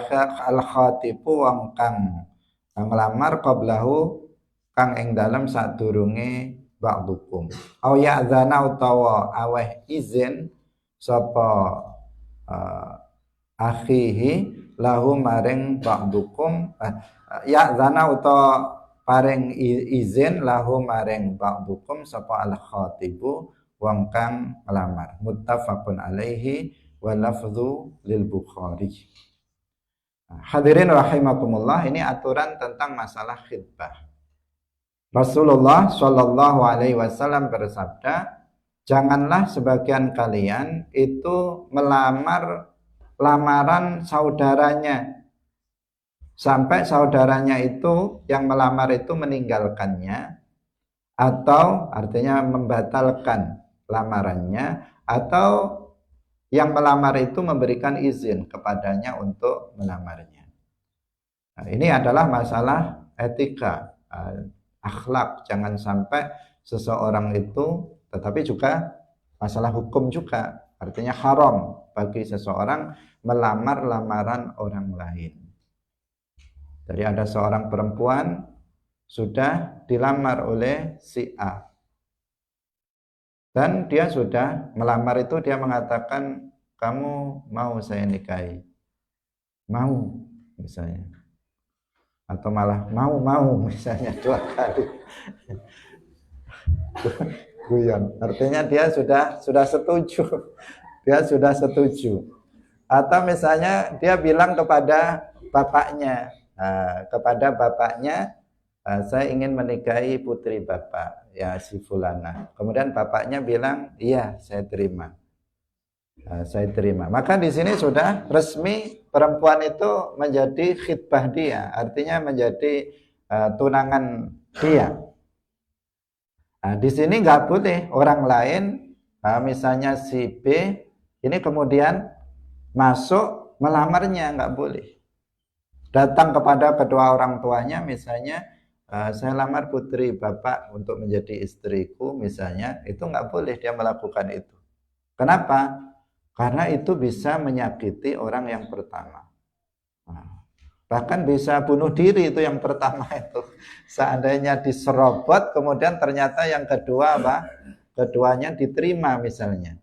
al-khatibu wong kang nglamar qablahu kang ing dalem sadurunge ba'dukum au ya'zana utawa aweh izin sapa akhihi lahu maring ba'dukum ya'zana utawa paring izin lahu maring ba'dukum sapa al-khatibu wong kang nglamar. Muttafaqun alaihi wa lafdhu lil Bukhari. Hadirin rahimakumullah, ini aturan tentang masalah khitbah. Rasulullah Shallallahu Alaihi Wasallam bersabda, janganlah sebagian kalian itu melamar lamaran saudaranya sampai saudaranya itu yang melamar itu meninggalkannya, atau artinya membatalkan lamarannya, atau yang melamar itu memberikan izin kepadanya untuk melamarnya. Nah, ini adalah masalah etika, akhlak. Jangan sampai seseorang itu, tetapi juga masalah hukum juga, artinya haram bagi seseorang melamar lamaran orang lain. Jadi ada seorang perempuan sudah dilamar oleh si A, dan dia sudah melamar itu, dia mengatakan, kamu mau saya nikahi? Mau misalnya, atau malah mau misalnya 2 kali. Guyon, artinya dia sudah setuju. Dia sudah setuju. Atau misalnya dia bilang kepada bapaknya, saya ingin menikahi putri bapak, ya si fulana. Kemudian bapaknya bilang, iya saya terima. Saya terima. Maka di sini sudah resmi perempuan itu menjadi khitbah dia, artinya menjadi tunangan dia. Nah, di sini nggak boleh orang lain, misalnya si B ini kemudian masuk melamarnya, nggak boleh. Datang kepada kedua orang tuanya, misalnya saya lamar putri bapak untuk menjadi istriku, misalnya, itu nggak boleh dia melakukan itu. Kenapa? Karena itu bisa menyakiti orang yang pertama. Bahkan bisa bunuh diri itu yang pertama itu. Seandainya diserobot, kemudian ternyata yang kedua keduanya diterima misalnya.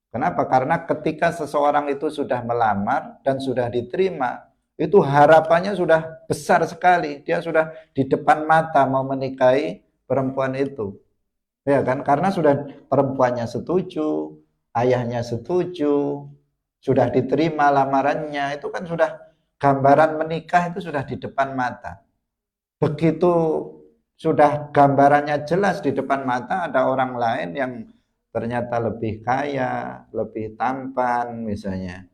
Kenapa? Karena ketika seseorang itu sudah melamar dan sudah diterima, itu harapannya sudah besar sekali. Dia sudah di depan mata mau menikahi perempuan itu. Ya kan? Karena sudah perempuannya setuju, ayahnya setuju, sudah diterima lamarannya, itu kan sudah gambaran menikah itu sudah di depan mata. Begitu sudah gambarannya jelas di depan mata, ada orang lain yang ternyata lebih kaya, lebih tampan misalnya,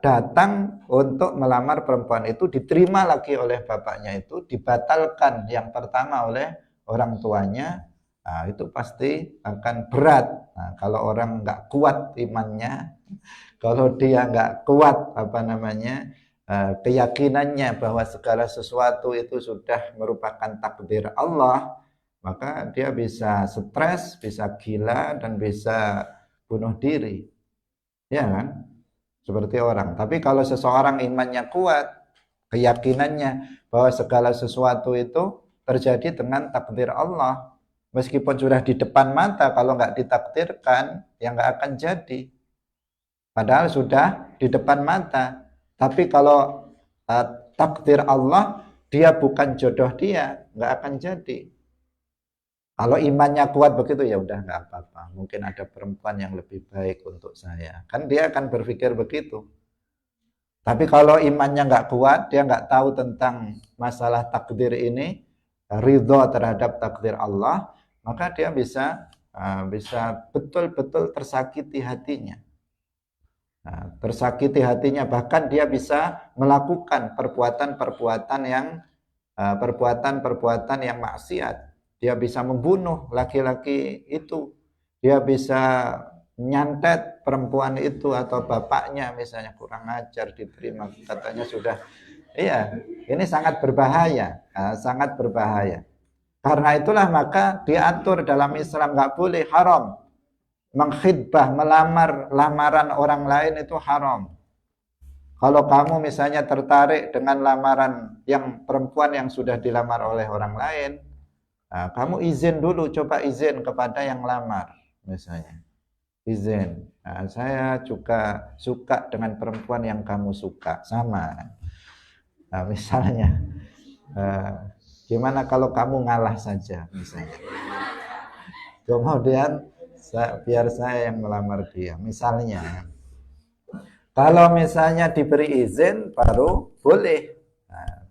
datang untuk melamar perempuan itu, diterima lagi oleh bapaknya itu, dibatalkan yang pertama oleh orang tuanya. Nah, itu pasti akan berat. Nah, kalau orang nggak kuat imannya, kalau dia nggak kuat keyakinannya bahwa segala sesuatu itu sudah merupakan takdir Allah, maka dia bisa stres, bisa gila, dan bisa bunuh diri. Ya kan? Seperti orang. Tapi kalau seseorang imannya kuat, keyakinannya bahwa segala sesuatu itu terjadi dengan takdir Allah, meskipun sudah di depan mata, kalau nggak ditakdirkan, ya nggak akan jadi. Padahal sudah di depan mata. Tapi kalau takdir Allah, dia bukan jodoh dia, nggak akan jadi. Kalau imannya kuat begitu, ya udah nggak apa-apa. Mungkin ada perempuan yang lebih baik untuk saya. Kan dia akan berpikir begitu. Tapi kalau imannya nggak kuat, dia nggak tahu tentang masalah takdir ini, ridho terhadap takdir Allah, maka dia bisa betul-betul tersakiti hatinya. Tersakiti hatinya, bahkan dia bisa melakukan perbuatan-perbuatan yang maksiat. Dia bisa membunuh laki-laki itu, dia bisa nyantet perempuan itu atau bapaknya misalnya, kurang ajar diterima katanya sudah. Iya, ini sangat berbahaya, sangat berbahaya. Karena itulah maka diatur dalam Islam, nggak boleh, haram mengkhidbah, melamar, lamaran orang lain itu haram. Kalau kamu misalnya tertarik dengan lamaran yang perempuan yang sudah dilamar oleh orang lain, kamu izin dulu, coba izin kepada yang lamar misalnya. Izin, saya juga suka dengan perempuan yang kamu suka, sama. Misalnya, gimana kalau kamu ngalah saja misalnya. Kemudian biar saya yang melamar dia misalnya. Kalau misalnya diberi izin baru boleh.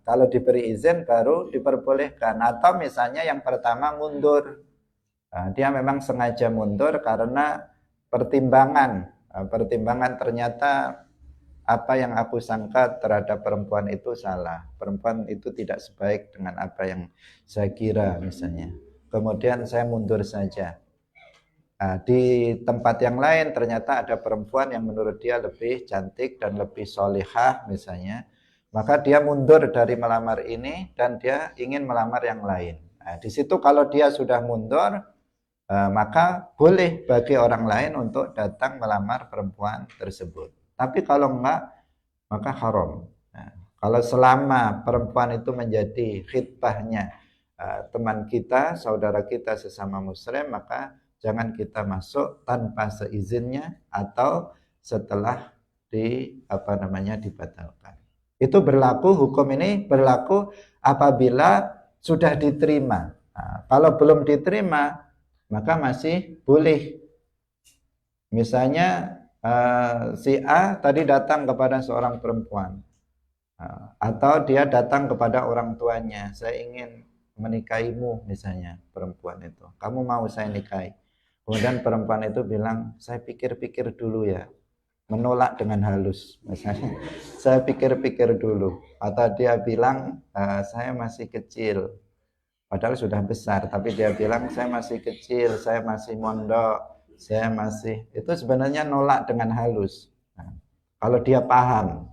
Kalau diberi izin baru diperbolehkan. Atau misalnya yang pertama mundur, dia memang sengaja mundur karena pertimbangan ternyata apa yang aku sangka terhadap perempuan itu salah, perempuan itu tidak sebaik dengan apa yang saya kira misalnya. Kemudian saya mundur saja. Di tempat yang lain ternyata ada perempuan yang menurut dia lebih cantik dan lebih solihah misalnya, maka dia mundur dari melamar ini dan dia ingin melamar yang lain. Di situ kalau dia sudah mundur, maka boleh bagi orang lain untuk datang melamar perempuan tersebut. Tapi kalau enggak, maka haram. Kalau selama perempuan itu menjadi khitbahnya teman kita, saudara kita sesama muslim, maka jangan kita masuk tanpa seizinnya atau setelah dibatalkan. Itu berlaku, hukum ini berlaku apabila sudah diterima. Kalau belum diterima, maka masih boleh. Misalnya si A tadi datang kepada seorang perempuan, atau dia datang kepada orang tuanya, saya ingin menikahimu misalnya, perempuan itu, kamu mau saya nikahi? Kemudian perempuan itu bilang, saya pikir-pikir dulu ya, menolak dengan halus misalnya, saya pikir-pikir dulu. Atau dia bilang, saya masih kecil, padahal sudah besar, tapi dia bilang saya masih kecil, saya masih mondok, saya masih, itu sebenarnya nolak dengan halus. Kalau dia paham,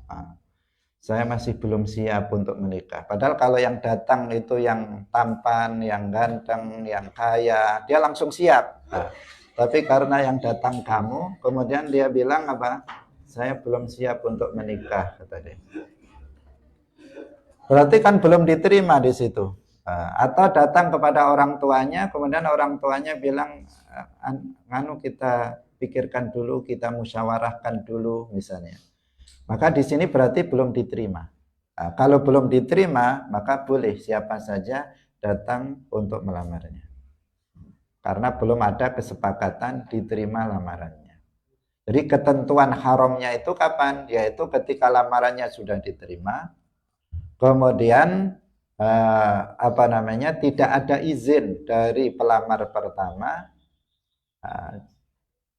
saya masih belum siap untuk menikah. Padahal kalau yang datang itu yang tampan, yang ganteng, yang kaya, dia langsung siap. Tapi karena yang datang kamu, kemudian dia bilang apa? Saya belum siap untuk menikah, kata dia. Berarti kan belum diterima di situ. Atau datang kepada orang tuanya, kemudian orang tuanya bilang, kita pikirkan dulu, kita musyawarahkan dulu misalnya. Maka di sini berarti belum diterima. Kalau belum diterima, maka boleh siapa saja datang untuk melamarnya. Karena belum ada kesepakatan diterima lamarannya. Jadi ketentuan haramnya itu kapan? Yaitu ketika lamarannya sudah diterima, kemudian tidak ada izin dari pelamar pertama,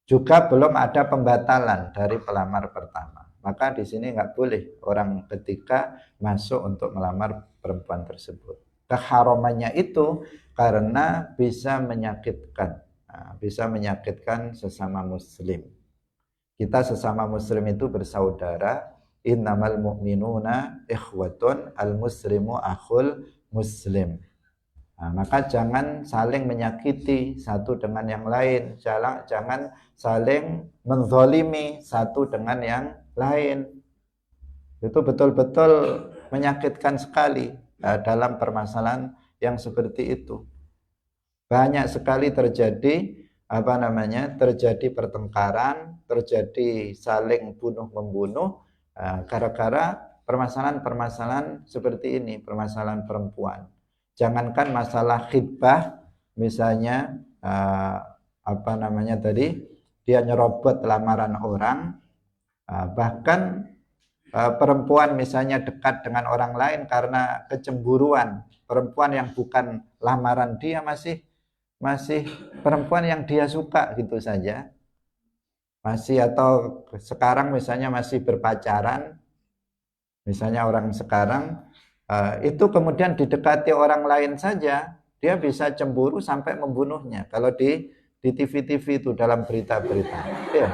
juga belum ada pembatalan dari pelamar pertama. Maka di sini nggak boleh orang ketiga masuk untuk melamar perempuan tersebut. Keharamannya itu karena bisa menyakitkan sesama muslim. Kita sesama muslim itu bersaudara. Innamal mu'minuna ikhwatun, al-muslimu akhul muslim. Maka jangan saling menyakiti satu dengan yang lain, jangan saling menzalimi satu dengan yang lain. Itu betul-betul menyakitkan sekali dalam permasalahan yang seperti itu. Banyak sekali terjadi terjadi pertengkaran, terjadi saling bunuh-membunuh gara-gara permasalahan-permasalahan seperti ini, permasalahan perempuan. Jangankan masalah khidbah, misalnya dia nyerobot lamaran orang, bahkan perempuan misalnya dekat dengan orang lain karena kecemburuan, perempuan yang bukan lamaran dia masih perempuan yang dia suka gitu saja. Masih atau sekarang misalnya masih berpacaran, misalnya orang sekarang itu kemudian didekati orang lain saja, dia bisa cemburu sampai membunuhnya. Kalau di TV-TV itu dalam berita-berita. Ya.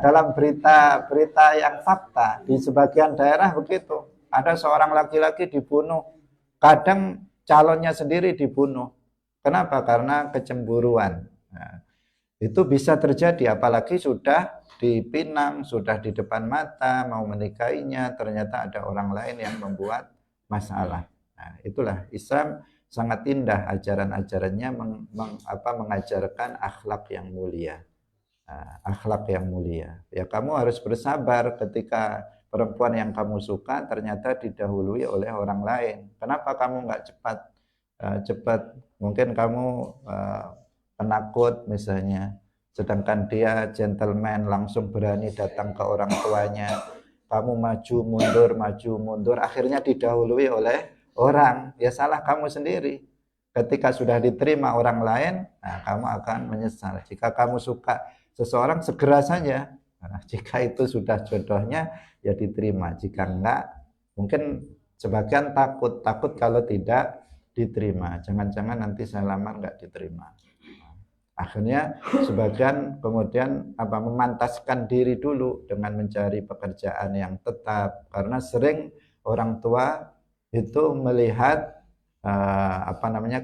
Dalam berita yang fakta di sebagian daerah begitu. Ada seorang laki-laki dibunuh, kadang calonnya sendiri dibunuh. Kenapa? Karena kecemburuan. Nah, itu bisa terjadi, apalagi sudah dipinang, sudah di depan mata, mau menikahinya, ternyata ada orang lain yang membuat masalah. Nah, itulah Islam sangat indah ajaran-ajarannya mengajarkan akhlak yang mulia. Akhlak yang mulia. Ya kamu harus bersabar ketika perempuan yang kamu suka ternyata didahului oleh orang lain. Kenapa kamu nggak cepat? Mungkin kamu penakut misalnya, sedangkan dia gentleman langsung berani datang ke orang tuanya. Kamu maju mundur, akhirnya didahului oleh orang. Ya salah kamu sendiri. Ketika sudah diterima orang lain, nah kamu akan menyesal. Jika kamu suka seseorang, segera saja. Nah, jika itu sudah jodohnya, ya diterima. Jika enggak, mungkin sebagian takut kalau tidak diterima. Jangan-jangan nanti saya lamar enggak diterima. Akhirnya sebagian kemudian memantaskan diri dulu dengan mencari pekerjaan yang tetap, karena sering orang tua itu melihat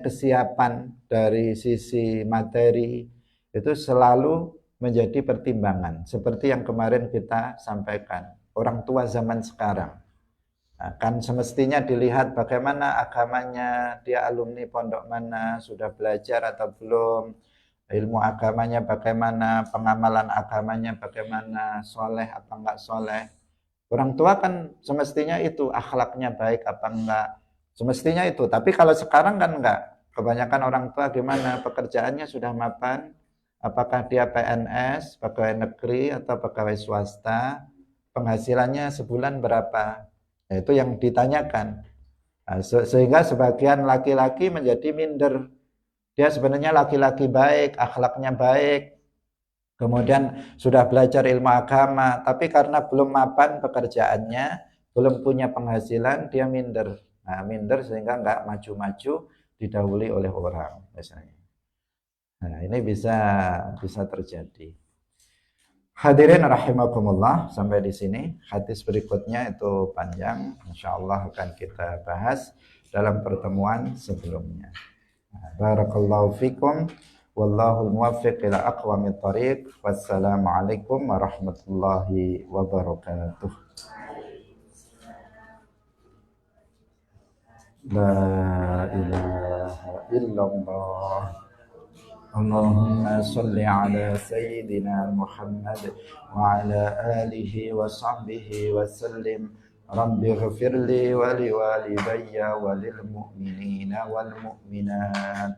kesiapan dari sisi materi itu selalu menjadi pertimbangan. Seperti yang kemarin kita sampaikan, orang tua zaman sekarang kan semestinya dilihat bagaimana agamanya, dia alumni pondok mana, sudah belajar atau belum, ilmu agamanya bagaimana, pengamalan agamanya bagaimana, soleh apa enggak soleh. Orang tua kan semestinya itu, akhlaknya baik apa enggak, semestinya itu. Tapi kalau sekarang kan enggak. Kebanyakan orang tua gimana, pekerjaannya sudah mapan, apakah dia PNS, pegawai negeri atau pegawai swasta, penghasilannya sebulan berapa. Nah, itu yang ditanyakan. Nah, sehingga sebagian laki-laki menjadi minder. Dia sebenarnya laki-laki baik, akhlaknya baik, kemudian sudah belajar ilmu agama, tapi karena belum mapan pekerjaannya, belum punya penghasilan, dia minder. Nah, minder sehingga nggak maju-maju, didahului oleh orang misalnya. Nah, ini bisa terjadi. Hadirin rahimakumullah, sampai di sini. Hadis berikutnya itu panjang, insyaallah akan kita bahas dalam pertemuan sebelumnya. Barakallahu fikum, wallahul muwaffiq ila aqwamit thariq. Wassalamualaikum warahmatullahi wabarakatuh. La ilaha illallah. Allahumma salli ala Sayyidina Muhammad wa ala alihi wa sahbihi wa sallim. Rabbi ghafirli wa liwalidayya wa lil mu'minina wal mu'minat.